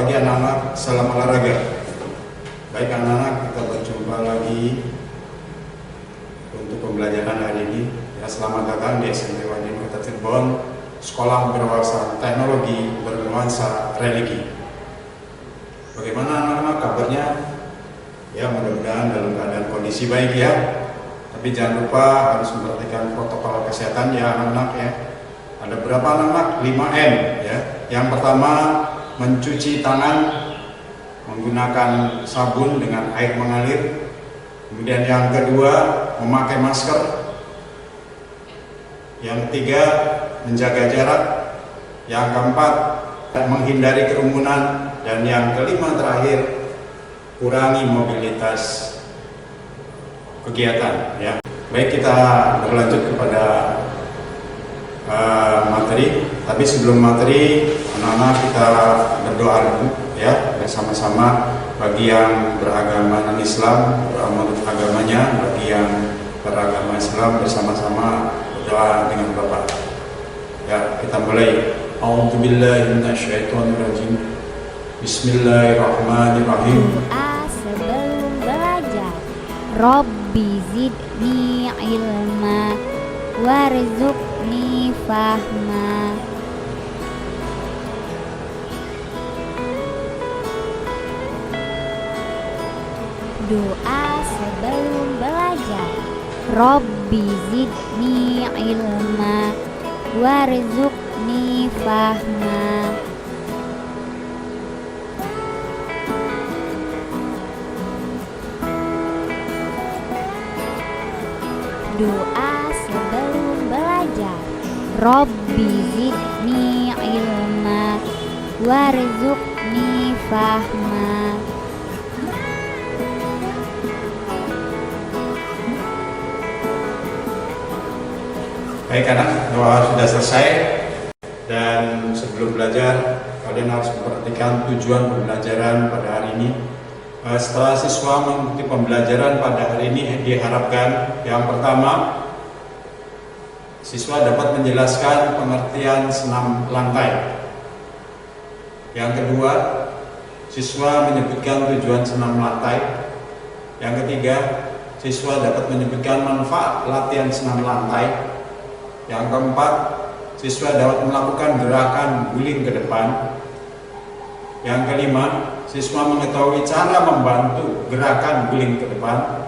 pagi anak-anak, salam olahraga. Baik anak-anak, kita berjumpa lagi untuk pembelajaran hari ini. Ya, selamat datang di SMP Wadi Kota Cirebon, Sekolah Berwawasan Teknologi Bernuansa Religi. Bagaimana anak-anak kabarnya? Ya, mudah-mudahan dalam keadaan kondisi baik ya. Tapi jangan lupa harus memperhatikan protokol kesehatan ya anak-anak ya. Ada berapa anak-anak? 5M ya. Yang pertama, mencuci tangan menggunakan sabun dengan air mengalir. Kemudian yang kedua, memakai masker. Yang ketiga, menjaga jarak. Yang keempat, menghindari kerumunan. Dan yang kelima terakhir, kurangi mobilitas kegiatan ya. Baik, kita berlanjut kepada materi. Tapi sebelum materi, anak-anak kita berdoa dulu ya bersama-sama. Bagi yang beragama non-Islam menurut agamanya, bagi yang beragama Islam bersama-sama berdoa dengan Bapak. Ya, kita mulai. A'udzubillahi minasyaitonirrajim. Bismillahirrahmanirrahim. Doa sebelum belajar. Robbi zidni ilma warzuqni fahma. Doa sebelum belajar. Robbi zidni ilma warzuqni fahma. Doa sebelum belajar. Robbi zidni ilma warzuqni fahma. Baik anak, doa sudah selesai. Dan sebelum belajar, kalian harus memperhatikan tujuan pembelajaran pada hari ini. Setelah siswa mengikuti pembelajaran pada hari ini, diharapkan yang pertama, siswa dapat menjelaskan pengertian senam lantai. Yang kedua, siswa menyebutkan tujuan senam lantai. Yang ketiga, siswa dapat menyebutkan manfaat latihan senam lantai. Yang keempat, siswa dapat melakukan gerakan guling ke depan. Yang kelima, siswa mengetahui cara membantu gerakan guling ke depan.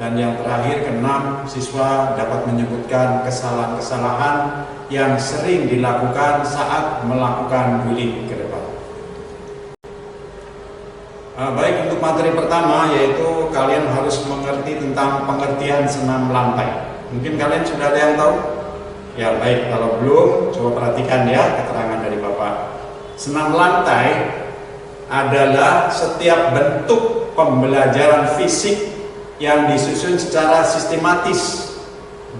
Dan yang terakhir, keenam, siswa dapat menyebutkan kesalahan-kesalahan yang sering dilakukan saat melakukan guling ke depan. Baik, untuk materi pertama yaitu kalian harus mengerti tentang pengertian senam lantai. Mungkin kalian sudah ada yang tahu? Ya baik, kalau belum, coba perhatikan ya keterangan dari Bapak. Senam lantai adalah setiap bentuk pembelajaran fisik yang disusun secara sistematis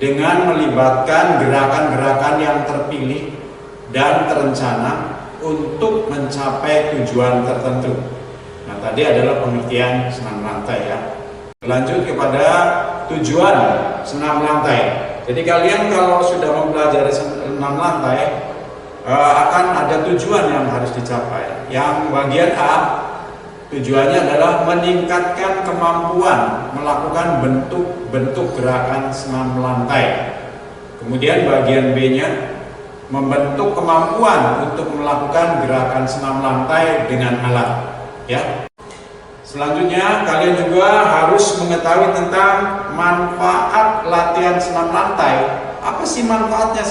dengan melibatkan gerakan-gerakan yang terpilih dan terencana untuk mencapai tujuan tertentu. Nah, tadi adalah pengertian senam lantai ya. Lanjut kepada tujuan senam lantai. Jadi kalian kalau sudah mempelajari senam lantai akan ada tujuan yang harus dicapai. Yang bagian A, tujuannya adalah meningkatkan kemampuan melakukan bentuk-bentuk gerakan senam lantai. Kemudian bagian B-nya, membentuk kemampuan untuk melakukan gerakan senam lantai dengan alat. Ya. Selanjutnya, kalian juga harus mengetahui tentang manfaat latihan senam lantai. Apa sih manfaatnya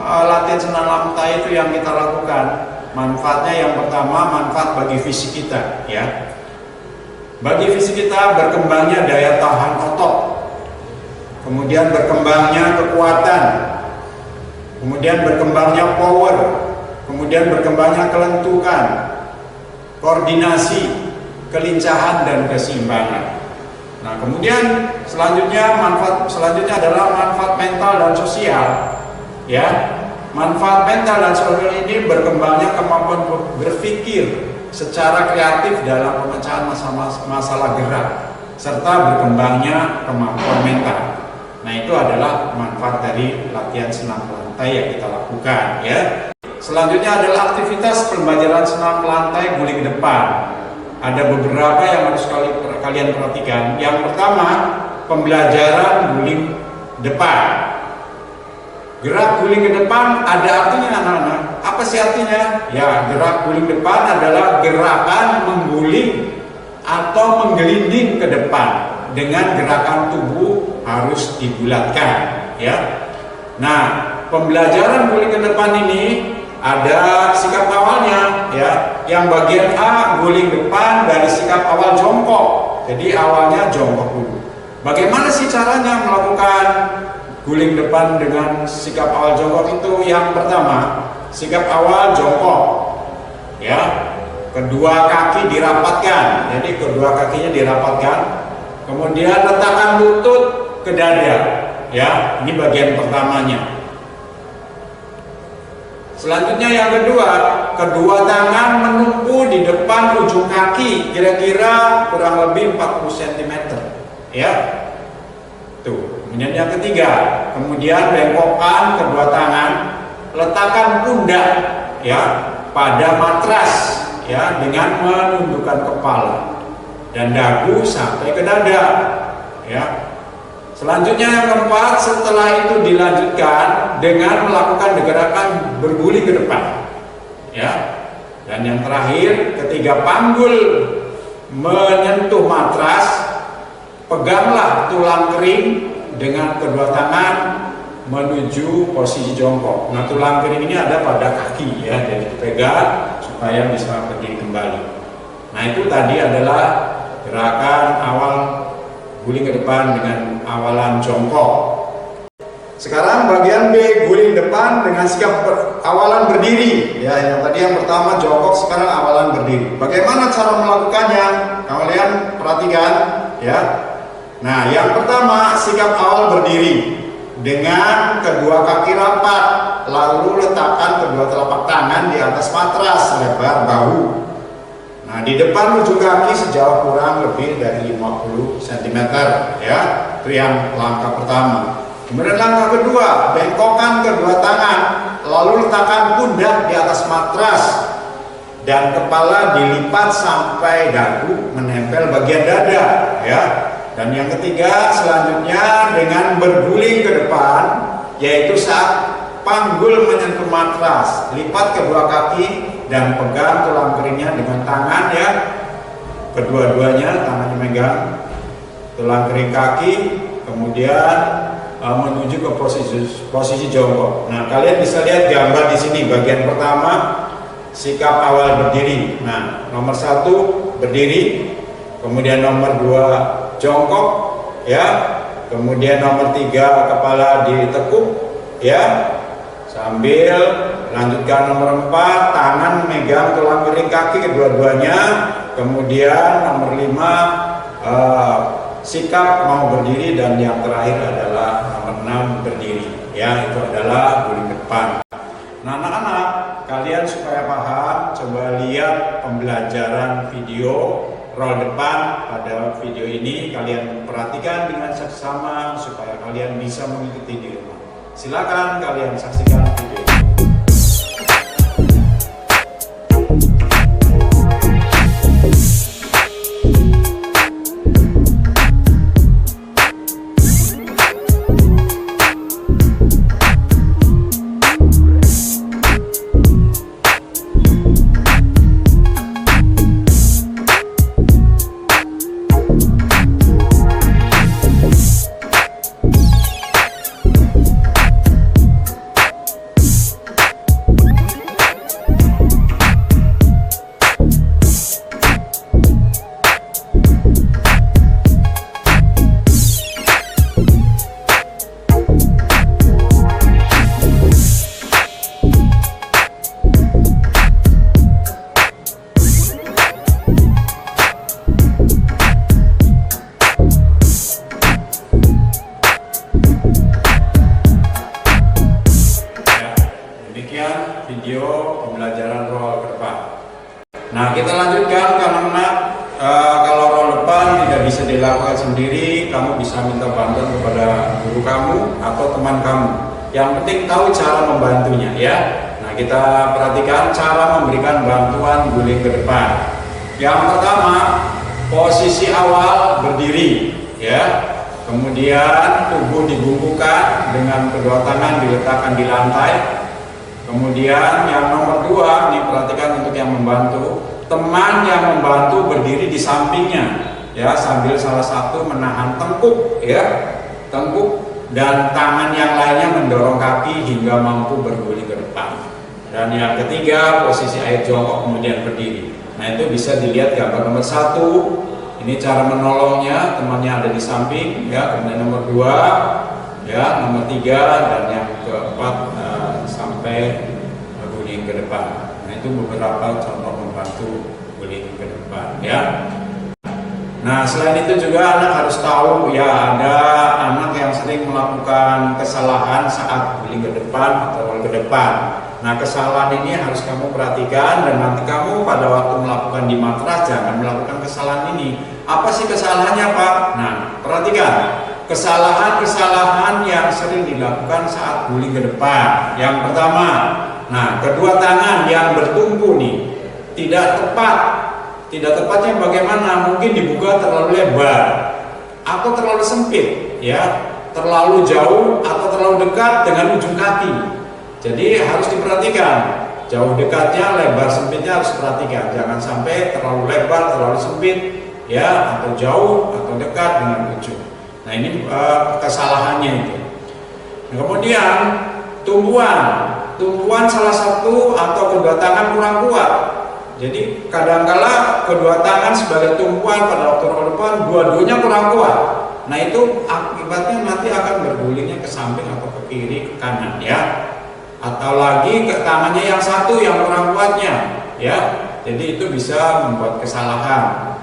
latihan senam lantai itu yang kita lakukan? Manfaatnya yang pertama, manfaat bagi fisik kita, ya. Bagi fisik kita berkembangnya daya tahan otot, kemudian berkembangnya kekuatan, kemudian berkembangnya power, kemudian berkembangnya kelentukan, koordinasi, kelincahan dan keseimbangan. Nah, kemudian manfaat selanjutnya adalah manfaat mental dan sosial. Ya, manfaat mental dan sosial ini berkembangnya kemampuan berpikir secara kreatif dalam pemecahan masalah gerak, serta berkembangnya kemampuan mental. Nah, itu adalah manfaat dari latihan senam lantai yang kita lakukan. Ya. Selanjutnya adalah aktivitas pembelajaran senam lantai guling ke depan. Ada beberapa yang harus kalian perhatikan. Yang pertama, pembelajaran guling depan. Gerak guling ke depan ada artinya anak-anak. Apa sih artinya? Ya, gerak guling depan adalah gerakan mengguling atau menggelinding ke depan dengan gerakan tubuh harus dibulatkan, ya. Nah, pembelajaran guling ke depan ini ada sikap awalnya, ya. Yang bagian A guling depan dari sikap awal jongkok. Jadi awalnya jongkok dulu. Bagaimana sih caranya melakukan guling depan dengan sikap awal jongkok itu? Yang pertama, sikap awal jongkok, ya. Kedua kaki dirapatkan, jadi kedua kakinya dirapatkan. Kemudian letakkan lutut ke dada, ya. Ini bagian pertamanya. Selanjutnya yang kedua, kedua tangan menumpu di depan ujung kaki, kira-kira kurang lebih 40 cm, ya. Tuh. Kemudian yang ketiga, kemudian bengkokkan kedua tangan, letakkan pundak, ya, pada matras, ya, dengan menundukkan kepala dan dagu sampai ke dada, ya. Selanjutnya yang keempat, setelah itu dilanjutkan dengan melakukan gerakan berguling ke depan, ya. Dan yang terakhir, ketika panggul menyentuh matras, peganglah tulang kering dengan kedua tangan menuju posisi jongkok. Nah, tulang kering ini ada pada kaki, ya, jadi dipegang supaya bisa berdiri kembali. Nah, itu tadi adalah gerakan awal guling ke depan dengan awalan jongkok. Sekarang bagian B, guling depan dengan sikap awalan berdiri. Ya, yang tadi yang pertama jongkok, sekarang awalan berdiri. Bagaimana cara melakukannya? Kalian perhatikan, ya. Nah, yang pertama sikap awal berdiri dengan kedua kaki rapat, lalu letakkan kedua telapak tangan di atas matras lebar bahu. Nah, di depan ujung kaki sejauh kurang lebih dari 50 cm, ya. Itu yang langkah pertama. Kemudian langkah kedua, bengkokkan kedua tangan, lalu letakkan pundak di atas matras dan kepala dilipat sampai dagu menempel bagian dada, ya. Dan yang ketiga, selanjutnya dengan berguling ke depan, yaitu saat panggul menyentuh matras, lipat kedua kaki dan pegang tulang keringnya dengan tangan, ya. Kedua-duanya tangannya megang tulang kering kaki, kemudian menuju ke posisi jongkok. Nah, kalian bisa lihat gambar di sini. Bagian pertama sikap awal berdiri. Nah, nomor 1 berdiri, kemudian nomor 2 jongkok, ya. Kemudian nomor 3 kepala ditekuk, ya. Sambil lanjutkan nomor 4 tangan megang tulang kering kaki kedua-duanya. Kemudian nomor 5 sikap mau berdiri, dan yang terakhir adalah nomor 6 berdiri, ya. Itu adalah guling depan. Nah, anak-anak, kalian supaya paham, coba lihat pembelajaran video roll depan pada video ini. Kalian perhatikan dengan seksama supaya kalian bisa mengikuti di rumah. Silakan kalian saksikan video ini. Video pembelajaran roll ke depan. Nah, kita lanjutkan karena kalau roll depan tidak bisa dilakukan sendiri, kamu bisa minta bantuan kepada guru kamu atau teman kamu. Yang penting tahu cara membantunya, ya. Nah, kita perhatikan cara memberikan bantuan guling ke depan. Yang pertama, posisi awal berdiri, ya. Kemudian tubuh dibungkukan dengan kedua tangan diletakkan di lantai. Kemudian yang nomor 2, nih perhatikan untuk yang membantu, teman yang membantu berdiri di sampingnya, ya, sambil salah satu menahan tengkuk, ya, tengkuk, dan tangan yang lainnya mendorong kaki hingga mampu berguling ke depan. Dan yang ketiga, posisi ayat jongkok kemudian berdiri. Nah, itu bisa dilihat gambar nomor 1. Ini cara menolongnya, temannya ada di samping, ya. Kemudian nomor 2, ya, nomor 3, dan yang keempat sampai guling ke depan. Nah, itu beberapa contoh membantu guling ke depan, ya. Nah, selain itu juga anak harus tahu, ya, ada anak yang sering melakukan kesalahan saat guling ke depan atau roll ke depan. Nah, kesalahan ini harus kamu perhatikan, dan nanti kamu pada waktu melakukan di matras jangan melakukan kesalahan ini. Apa sih kesalahannya, Pak? Nah, perhatikan kesalahan-kesalahan yang sering dilakukan saat guling ke depan. Yang pertama, nah, kedua tangan yang bertumpu nih tidak tepat. Tidak tepatnya bagaimana? Mungkin dibuka terlalu lebar atau terlalu sempit, ya, terlalu jauh atau terlalu dekat dengan ujung kaki. Jadi harus diperhatikan, jauh dekatnya, lebar sempitnya harus diperhatikan. Jangan sampai terlalu lebar, terlalu sempit, ya, atau jauh atau dekat dengan ujung. Nah, ini kesalahannya itu. Nah, kemudian tumpuan salah satu atau kedua tangan kurang kuat. Jadi kadangkala kedua tangan sebagai tumpuan pada waktu roll depan dua-duanya kurang kuat. Nah, itu akibatnya nanti akan bergulingnya ke samping atau ke kiri, ke kanan, ya. Atau lagi ke tangannya yang satu yang kurang kuatnya, ya. Jadi itu bisa membuat kesalahan.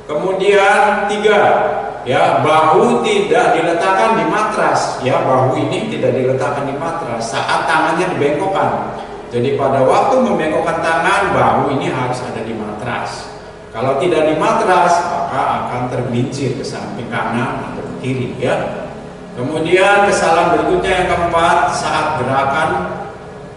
Kemudian 3, ya, bahu tidak diletakkan di matras, ya. Bahu ini tidak diletakkan di matras saat tangannya dibengkokkan. Jadi pada waktu membengkokkan tangan, bahu ini harus ada di matras. Kalau tidak di matras, maka akan tergelincir ke samping kanan atau ke kiri, ya. Kemudian kesalahan berikutnya yang keempat, saat gerakan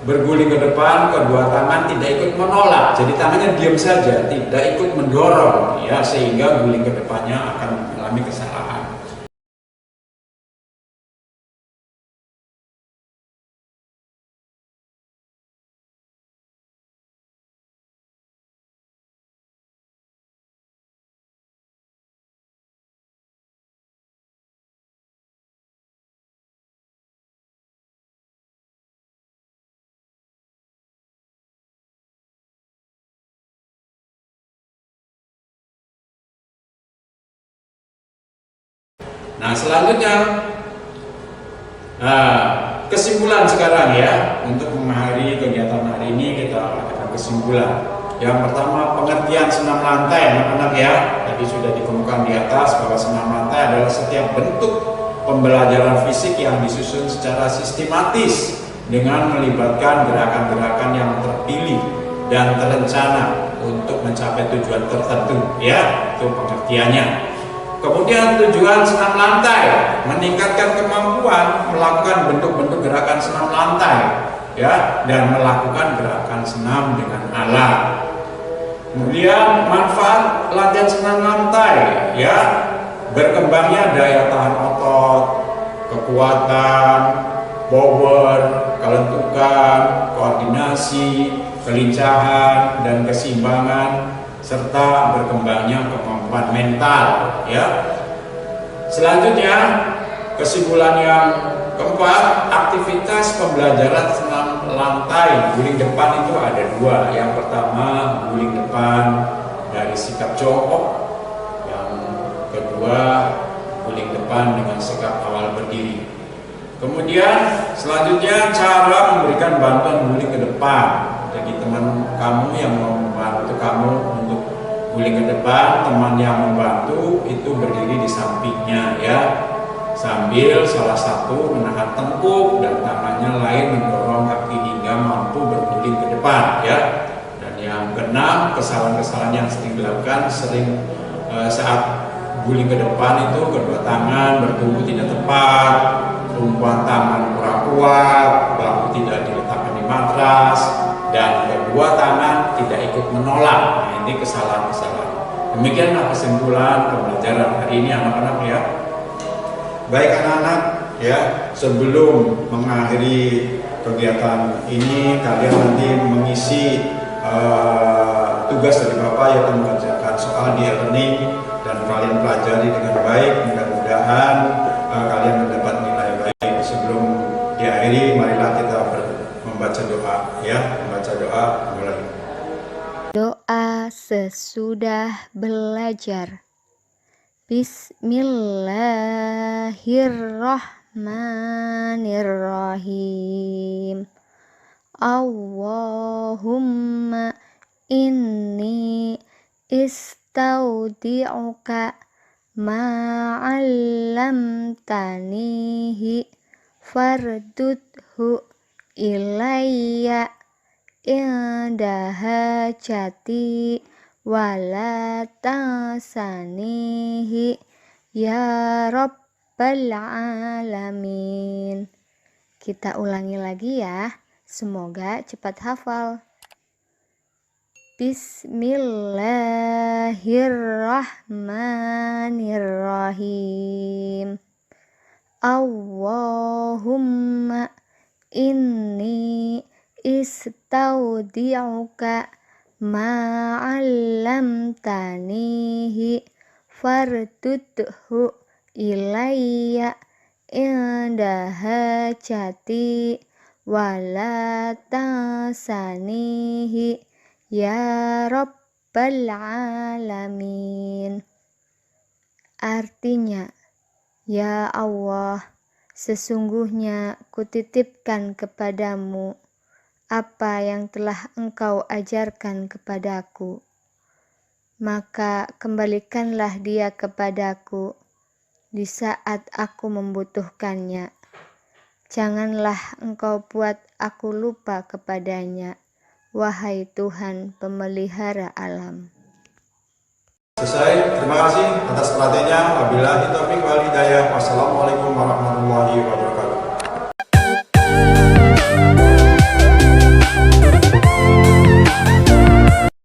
berguling ke depan, kedua tangan tidak ikut menolak. Jadi tangannya diam saja, tidak ikut mendorong, ya, sehingga guling ke depannya akan mengalami kesalahan. Nah, selanjutnya, kesimpulan sekarang, ya, untuk mengakhiri kegiatan hari ini kita lakukan kesimpulan. Yang pertama, pengertian senam lantai, anak-anak, ya. Tadi sudah dikemukakan di atas bahwa senam lantai adalah setiap bentuk pembelajaran fisik yang disusun secara sistematis dengan melibatkan gerakan-gerakan yang terpilih dan terencana untuk mencapai tujuan tertentu, ya. Itu pengertiannya. Kemudian tujuan senam lantai meningkatkan kemampuan melakukan bentuk-bentuk gerakan senam lantai, ya, dan melakukan gerakan senam dengan alat. Kemudian manfaat latihan senam lantai, ya, berkembangnya daya tahan otot, kekuatan, power, kelentukan, koordinasi, kelincahan, dan keseimbangan, serta berkembangnya kemampuan mental, ya. Selanjutnya, kesimpulan yang keempat, aktivitas pembelajaran senam lantai guling depan itu ada 2. Yang pertama, guling depan dari sikap jongkok. Yang kedua, guling depan dengan sikap awal berdiri. Kemudian selanjutnya, cara memberikan bantuan guling ke depan bagi teman kamu yang mau membantu kamu untuk guling ke depan. Teman yang membantu itu berdiri di sampingnya, ya, sambil salah satu menahan tengkuk dan tangannya lain mendorong kaki hingga mampu berguling ke depan, ya. Dan yang keenam, kesalahan-kesalahan yang sering dilakukan saat guling ke depan itu kedua tangan bertumpu tidak tepat, tumpuan tangan kurang kuat, bahu tidak diletakkan di matras, dan kedua tangan tidak ikut menolak. Nah, ini kesalahan-kesalahan. Demikianlah kesimpulan pembelajaran hari ini anak-anak ya. Baik anak-anak ya, sebelum mengakhiri kegiatan ini kalian nanti mengisi tugas dari Bapak yaitu mengerjakan soal di e-learning dan kalian pelajari dengan baik. Mudah-mudahan kalian mendapat nilai baik. Sebelum diakhiri, marilah kita membaca doa ya. Membaca doa mulai. Doa sesudah belajar. Bismillahirrahmanirrahim. Allahumma inni istaudi'uka ma'allamtanihi fardudhu ilayya inda hajati wala tansanihi ya rabbal alamin. Kita ulangi lagi ya, semoga cepat hafal. Bismillahirrahmanirrahim. Allahumma inni istaudi'uka ma'allamtanihi fardudhu ilayya inda hajati wala tansanihi ya rabbal alamin. Artinya, ya Allah, sesungguhnya kutitipkan kepadamu apa yang telah Engkau ajarkan kepadaku, maka kembalikanlah dia kepadaku di saat aku membutuhkannya. Janganlah Engkau buat aku lupa kepadanya, wahai Tuhan pemelihara alam. Selesai, terima kasih atas perhatiannya. Wabillahi taufiq wal hidayah. Wassalamualaikum warahmatullahi wabarakatuh.